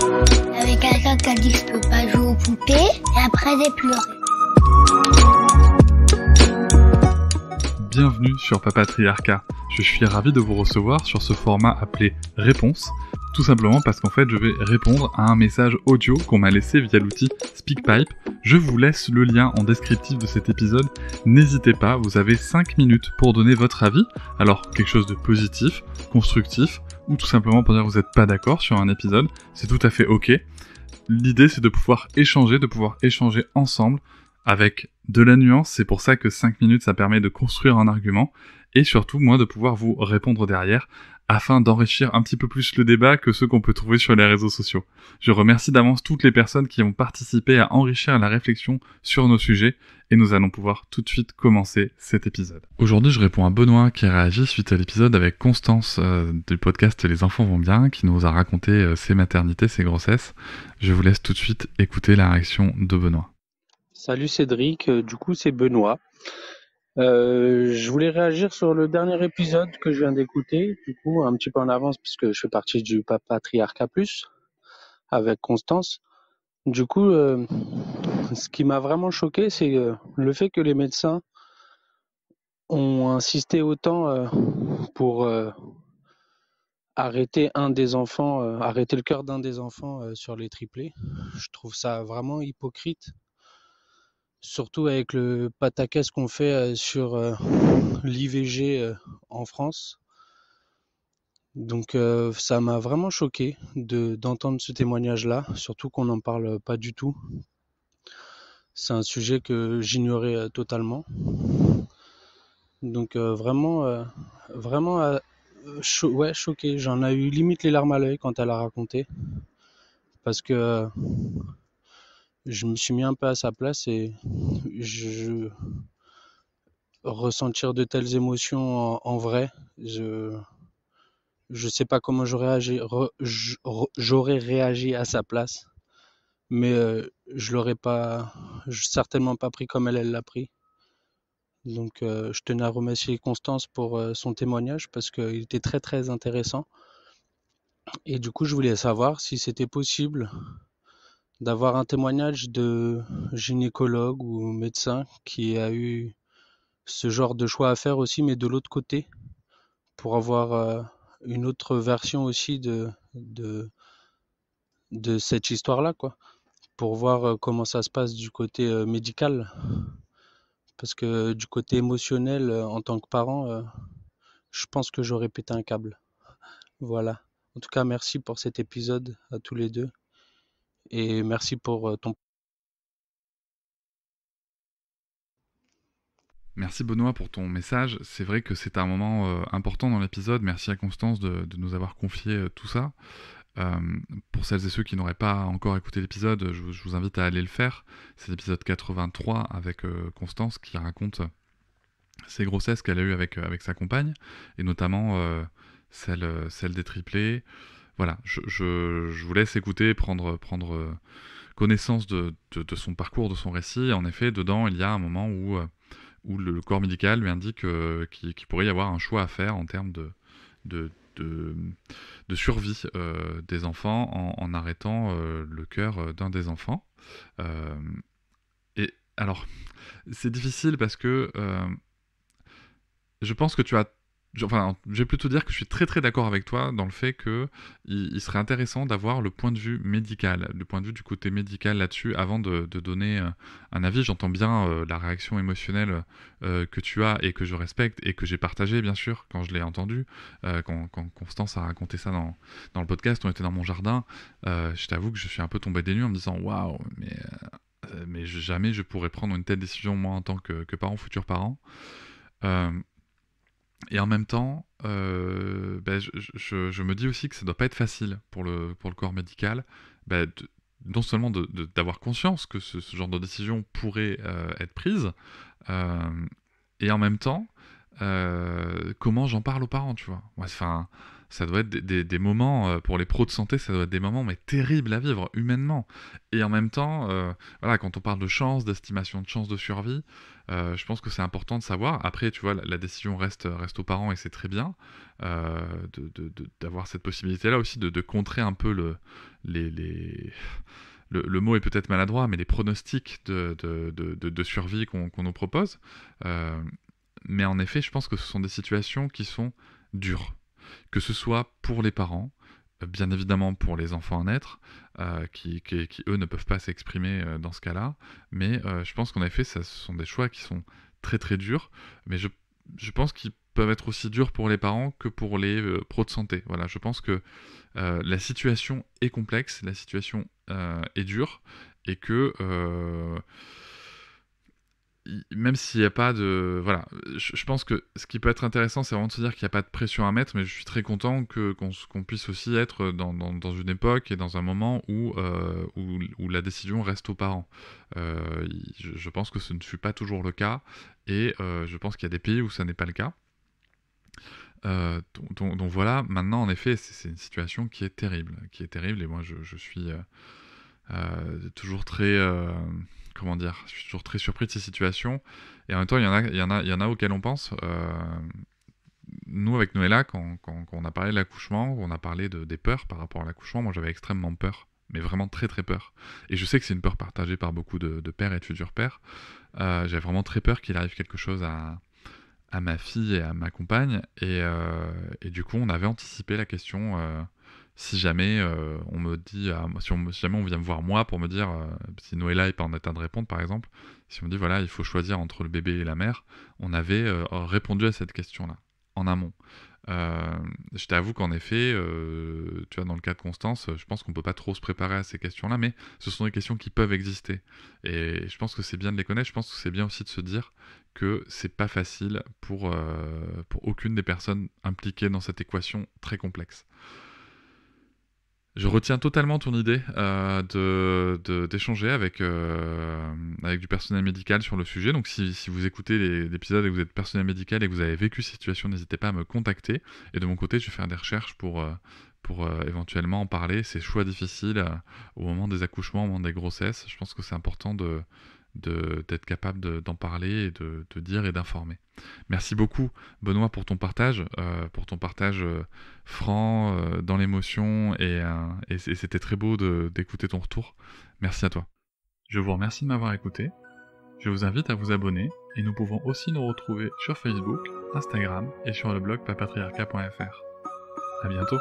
Avec quelqu'un qui a dit que je peux pas jouer aux poupées, et après j'ai pleuré. Bienvenue sur Papatriarcat. Je suis ravi de vous recevoir sur ce format appelé Réponse, tout simplement parce qu'en fait je vais répondre à un message audio qu'on m'a laissé via l'outil SpeakPipe. Je vous laisse le lien en descriptif de cet épisode. N'hésitez pas, vous avez 5 minutes pour donner votre avis. Alors, quelque chose de positif, constructif, ou tout simplement pour dire que vous n'êtes pas d'accord sur un épisode, c'est tout à fait ok. L'idée c'est de pouvoir échanger ensemble avec de la nuance. C'est pour ça que 5 minutes ça permet de construire un argument, et surtout moi de pouvoir vous répondre derrière, afin d'enrichir un petit peu plus le débat que ceux qu'on peut trouver sur les réseaux sociaux. Je remercie d'avance toutes les personnes qui ont participé à enrichir la réflexion sur nos sujets, et nous allons pouvoir tout de suite commencer cet épisode. Aujourd'hui, je réponds à Benoît qui réagit suite à l'épisode avec Constance du podcast Les enfants vont bien, qui nous a raconté ses maternités, ses grossesses. Je vous laisse tout de suite écouter la réaction de Benoît. Salut Cédric, du coup c'est Benoît. Je voulais réagir sur le dernier épisode que je viens d'écouter, du coup un petit peu en avance puisque je fais partie du Papatriarcat Plus avec Constance. Du coup, ce qui m'a vraiment choqué, c'est le fait que les médecins ont insisté autant pour arrêter arrêter le cœur d'un des enfants sur les triplés. Je trouve ça vraiment hypocrite. Surtout avec le pataquès qu'on fait sur l'IVG en France. Donc ça m'a vraiment choqué d'entendre ce témoignage-là, surtout qu'on n'en parle pas du tout. C'est un sujet que j'ignorais totalement. Donc vraiment choqué. J'en ai eu limite les larmes à l'œil quand elle a raconté. Parce que je me suis mis un peu à sa place et ressentir de telles émotions en vrai, je sais pas comment j'aurais réagi à sa place, mais je l'aurais certainement pas pris comme elle l'a pris. Donc je tenais à remercier Constance pour son témoignage parce qu'il était très très intéressant. Et du coup je voulais savoir si c'était possible d'avoir un témoignage de gynécologue ou médecin qui a eu ce genre de choix à faire aussi, mais de l'autre côté, pour avoir une autre version aussi de cette histoire-là, quoi, pour voir comment ça se passe du côté médical. Parce que du côté émotionnel, en tant que parent, je pense que j'aurais pété un câble. Voilà. En tout cas, merci pour cet épisode à tous les deux. Et merci pour ton... Merci Benoît pour ton message. C'est vrai que c'est un moment important dans l'épisode. Merci à Constance de nous avoir confié tout ça. Pour celles et ceux qui n'auraient pas encore écouté l'épisode, je vous invite à aller le faire. C'est l'épisode 83 avec Constance qui raconte ses grossesses qu'elle a eues avec sa compagne, et notamment celle des triplés. Voilà, je vous laisse écouter, prendre connaissance de son parcours, de son récit. En effet, dedans, il y a un moment où le corps médical lui indique qu'il pourrait y avoir un choix à faire en termes de survie des enfants en arrêtant le cœur d'un des enfants. Et alors, c'est difficile parce que je pense que je vais plutôt dire que je suis très très d'accord avec toi dans le fait que il serait intéressant d'avoir le point de vue médical, le point de vue du côté médical là-dessus avant de donner un avis. J'entends bien la réaction émotionnelle que tu as et que je respecte et que j'ai partagée bien sûr quand je l'ai entendu, quand Constance a raconté ça dans le podcast. On était dans mon jardin, je t'avoue que je suis un peu tombé des nues en me disant waouh, mais jamais je pourrais prendre une telle décision moi en tant que parent, futur parent. Et en même temps, je me dis aussi que ça doit pas être facile pour le corps médical, non seulement d'avoir conscience que ce genre de décision pourrait être prise, et en même temps, comment j'en parle aux parents, tu vois. Ouais, ça doit être des moments, pour les pros de santé, ça doit être des moments mais terribles à vivre humainement. Et en même temps, voilà, quand on parle de chance, d'estimation de chance de survie, je pense que c'est important de savoir. Après, tu vois, la décision reste aux parents et c'est très bien d'avoir cette possibilité-là aussi de contrer un peu le mot est peut-être maladroit, mais les pronostics de survie qu'on nous propose. Mais en effet, je pense que ce sont des situations qui sont dures. Que ce soit pour les parents, bien évidemment pour les enfants à naître, qui eux ne peuvent pas s'exprimer dans ce cas-là, mais je pense qu'en effet, ce sont des choix qui sont très très durs, mais je pense qu'ils peuvent être aussi durs pour les parents que pour les pros de santé. Voilà, je pense que la situation est complexe, la situation est dure, et que même s'il n'y a pas de... Voilà, je pense que ce qui peut être intéressant, c'est vraiment de se dire qu'il n'y a pas de pression à mettre, mais je suis très content qu'on puisse aussi être dans une époque et dans un moment où la décision reste aux parents. Je pense que ce ne fut pas toujours le cas, et je pense qu'il y a des pays où ça n'est pas le cas. Donc voilà, maintenant en effet, c'est une situation qui est terrible, et moi je suis toujours très... comment dire, je suis toujours très surpris de ces situations, et en même temps il y en a auxquelles on pense. Nous avec Noëlla, quand on a parlé de l'accouchement, on a parlé des peurs par rapport à l'accouchement, moi j'avais extrêmement peur, mais vraiment très très peur, et je sais que c'est une peur partagée par beaucoup de pères et de futurs pères. J'avais vraiment très peur qu'il arrive quelque chose à ma fille et à ma compagne, et du coup on avait anticipé la question, si jamais on me dit, si jamais on vient me voir moi pour me dire, si Noëlla n'est pas en état de répondre par exemple, si on me dit voilà il faut choisir entre le bébé et la mère, on avait répondu à cette question-là en amont. Je t'avoue qu'en effet, tu vois, dans le cas de Constance, je pense qu'on peut pas trop se préparer à ces questions-là, mais ce sont des questions qui peuvent exister. Et je pense que c'est bien de les connaître, je pense que c'est bien aussi de se dire que c'est pas facile pour aucune des personnes impliquées dans cette équation très complexe. Je retiens totalement ton idée d'échanger avec du personnel médical sur le sujet. Donc si vous écoutez l'épisode et que vous êtes personnel médical et que vous avez vécu cette situation, n'hésitez pas à me contacter. Et de mon côté, je vais faire des recherches pour éventuellement en parler. Ces choix difficiles au moment des accouchements, au moment des grossesses. Je pense que c'est important d'être capable d'en parler et de dire et d'informer. Merci beaucoup Benoît pour ton partage franc, dans l'émotion, et c'était très beau d'écouter ton retour. Merci à toi. Je vous remercie de m'avoir écouté. Je vous invite à vous abonner, et nous pouvons aussi nous retrouver sur Facebook, Instagram et sur le blog papatriarca.fr. À bientôt.